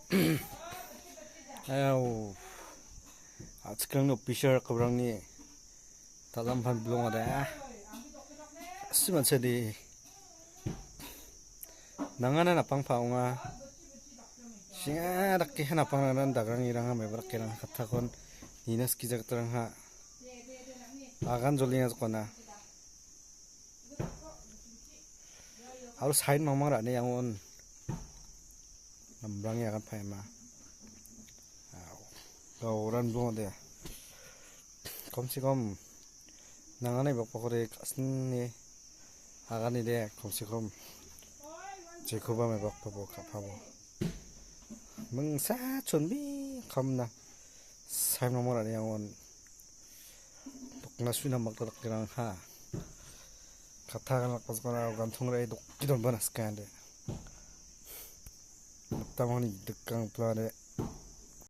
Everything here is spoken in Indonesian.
Ayo, sekarang no pisar keberang ni, dalam pan belum ada. Siman sedih. Nanganan apang paunga. Singa rakyat apang nanan dagang irang ha meberak kirang katakon ninas kijak terang ha. Agan jolingas kona. Harus hain mamang rak ni yang on. Nambrang ya kan paima. Gauran belum ada. Komsikom nanganai bakpakore kasni agani de komsikom jekoba me bakpabo kapabo. Mengsa chonbi kamna sai mamora yang on. Tukna suina maktarak kirang ha. Katakan lakas kona gantung rai dok kidon banas kande. Tamani dekang plane